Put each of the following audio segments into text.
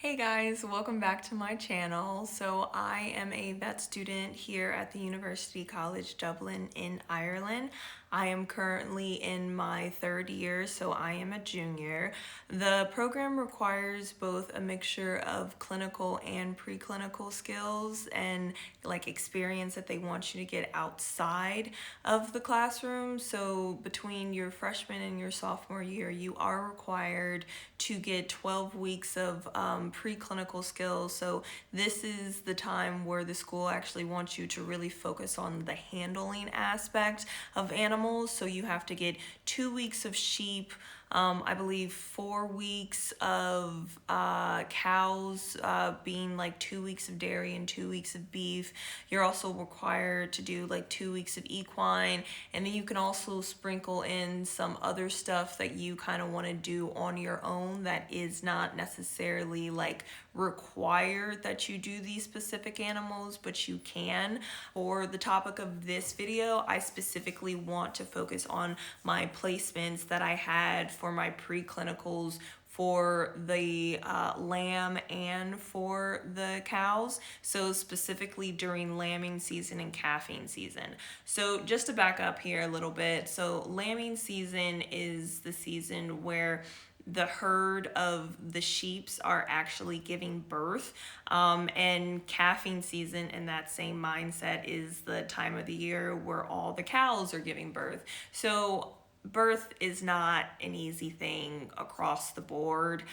Hey guys, welcome back to my channel. So I am a vet student here at the University College Dublin in Ireland. I am currently in my third year, so I am a junior. The program requires both a mixture of clinical and preclinical skills and experience that they want you to get outside of the classroom. So between your freshman and your sophomore year, you are required to get 12 weeks of preclinical skills. So this is the time where the school actually wants you to really focus on the handling aspect of animals. So you have to get 2 weeks of sheep, I believe 4 weeks of cows, being like 2 weeks of dairy and 2 weeks of beef. You're also required to do like 2 weeks of equine, and then you can also sprinkle in some other stuff that you kind of want to do on your own that is not necessarily like required that you do these specific animals, but you can. For the topic of this video, I specifically want to focus on my placements that I had for my preclinicals for the lamb and for the cows. So specifically during lambing season and calving season. So just to back up here a little bit. So lambing season is the season where the herd of the sheeps are actually giving birth, and calving season in that same mindset is the time of the year where all the cows are giving birth. So birth is not an easy thing across the board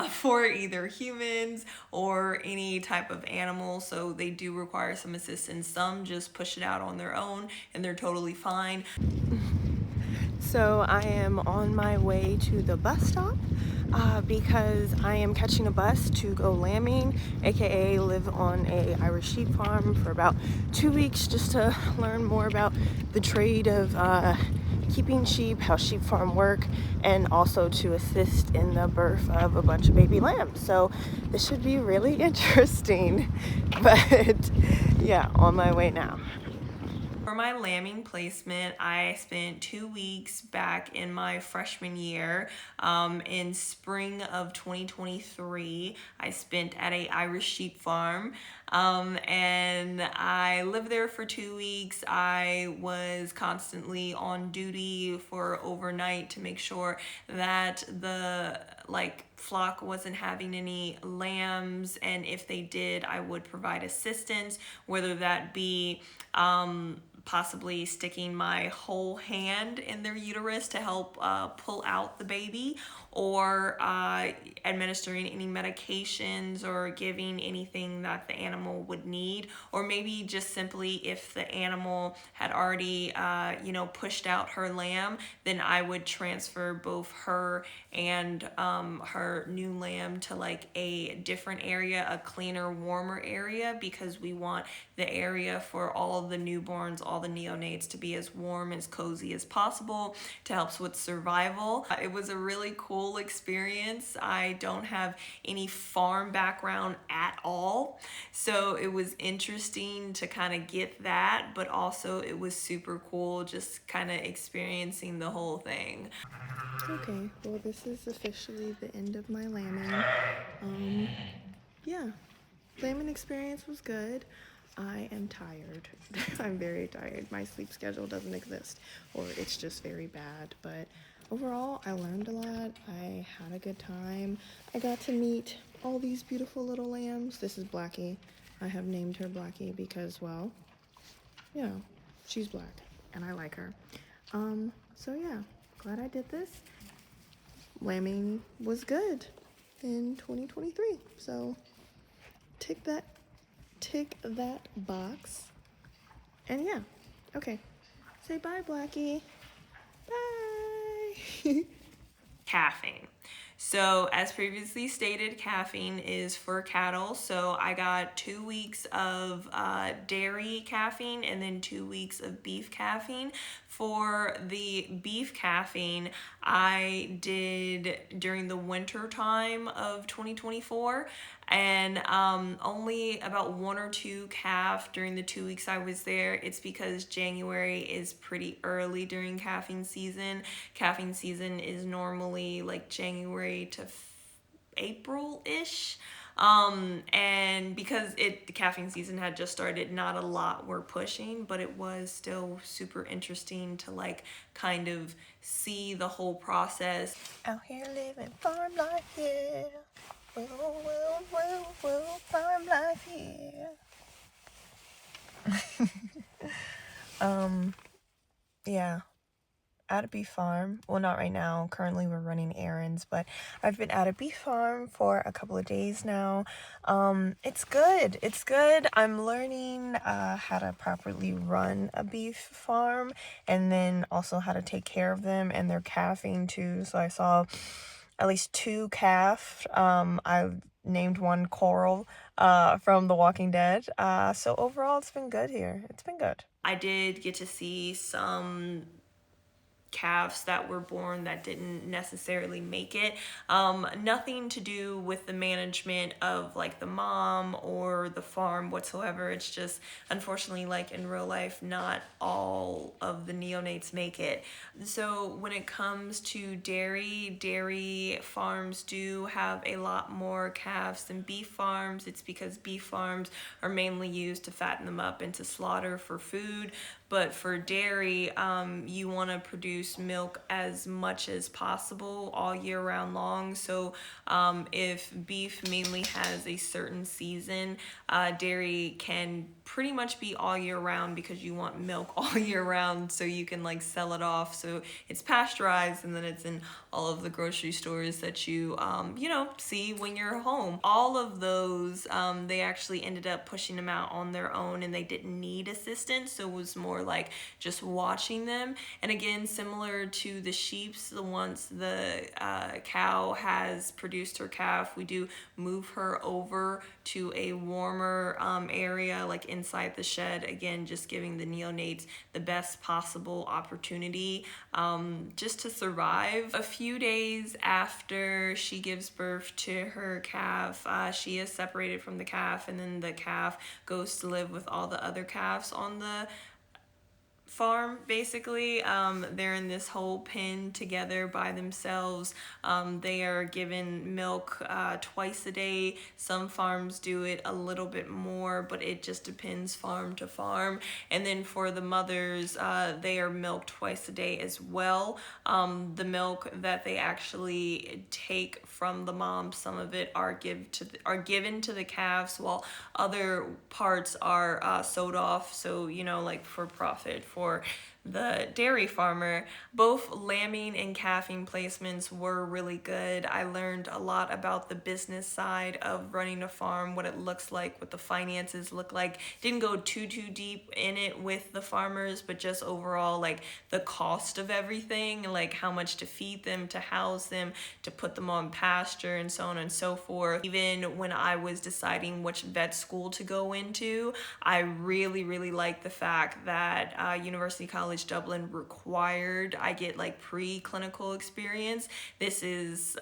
for either humans or any type of animal, so they do require some assistance. Some just push it out on their own and they're totally fine. So I am on my way to the bus stop because I am catching a bus to go lambing, aka live on a Irish sheep farm for about 2 weeks just to learn more about the trade of keeping sheep, how sheep farm work, and also to assist in the birth of a bunch of baby lambs. So this should be really interesting, but yeah, on my way now. For my lambing placement, I spent 2 weeks back in my freshman year. In spring of 2023, I spent at a Irish sheep farm, and I lived there for 2 weeks. I was constantly on duty for overnight to make sure that the flock wasn't having any lambs, and if they did, I would provide assistance, whether that be possibly sticking my whole hand in their uterus to help pull out the baby, or administering any medications or giving anything that the animal would need, or maybe just simply if the animal had already pushed out her lamb, then I would transfer both her and her new lamb to like a different area, a cleaner, warmer area, because we want the area for all the newborns, all the neonates, to be as warm, as cozy as possible to help with survival. It was a really cool experience. I don't have any farm background at all, so it was interesting to kind of get that, but also it was super cool just kind of experiencing the whole thing. Okay, well, this is officially the end of my lambing. Yeah, lambing experience was good. I am tired. I'm very tired. My sleep schedule doesn't exist, or it's just very bad. But overall, I learned a lot. I had a good time. I got to meet all these beautiful little lambs. This is Blackie. I have named her Blackie because, well, you know, she's black and I like her. So yeah, glad I did this. Lambing was good in 2023. So tick that box. And yeah, okay. Say bye, Blackie. Bye. Calving. So as previously stated, calving is for cattle. So I got 2 weeks of dairy calving and then 2 weeks of beef calving. For the beef calving, I did during the winter time of 2024, and only about 1 or 2 calf during the 2 weeks I was there. It's because January is pretty early during calving season. Calving season is normally like January to April-ish. And because the calving season had just started, not a lot were pushing, but it was still super interesting to like kind of see the whole process. Out here living farm life, yeah. Woo, woo, woo, woo, farm life, yeah. Yeah, at a beef farm. Well, not right now. Currently, we're running errands, but I've been at a beef farm for a couple of days now. It's good. It's good. I'm learning how to properly run a beef farm, and then also how to take care of them and their calving too. So I saw at least 2 calf. I named one Coral from The Walking Dead. So overall, it's been good here. It's been good. I did get to see some calves that were born that didn't necessarily make it. Nothing to do with the management of like the mom or the farm whatsoever. It's just, unfortunately, like in real life, not all of the neonates make it. So when it comes to dairy farms do have a lot more calves than beef farms. It's because beef farms are mainly used to fatten them up and to slaughter for food. But for dairy, you want to produce milk as much as possible all year round long. So if beef mainly has a certain season, dairy can pretty much be all year round because you want milk all year round so you can like sell it off. So it's pasteurized and then it's in all of the grocery stores that you see when you're home. All of those, they actually ended up pushing them out on their own and they didn't need assistance. So it was more like just watching them. And again, similar to the sheeps, once the cow has produced her calf, we do move her over to a warmer area like inside the shed, again just giving the neonates the best possible opportunity just to survive. A few days after she gives birth to her calf, she is separated from the calf, and then the calf goes to live with all the other calves on the farm. Basically, they're in this whole pen together by themselves. They are given milk twice a day. Some farms do it a little bit more, but it just depends farm to farm. And then for the mothers, they are milked twice a day as well. The milk that they actually take from the mom, some of it are given to the calves, while other parts are sold off, so like for profit for the dairy farmer. Both lambing and calving placements were really good. I learned a lot about the business side of running a farm, what it looks like, what the finances look like. Didn't go too deep in it with the farmers, but just overall like the cost of everything, like how much to feed them, to house them, to put them on pasture, and so on and so forth. Even when I was deciding which vet school to go into, I really liked the fact that University College Dublin required I get like pre-clinical experience. This is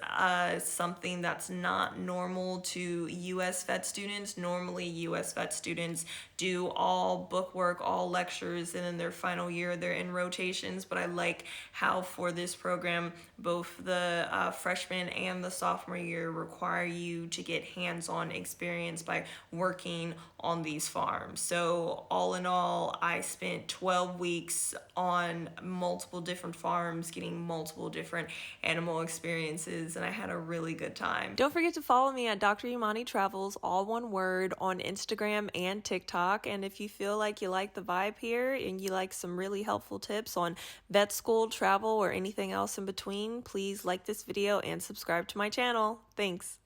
something that's not normal to US vet students. Normally US vet students do all book work, all lectures, and in their final year they're in rotations. But I like how for this program both the freshman and the sophomore year require you to get hands-on experience by working on these farms. So all in all, I spent 12 weeks on multiple different farms getting multiple different animal experiences, and I had a really good time. Don't forget to follow me at Dr. Imani Travels, all one word, on Instagram and TikTok. And if you feel like you like the vibe here and you like some really helpful tips on vet school, travel, or anything else in between, please like this video and subscribe to my channel. Thanks.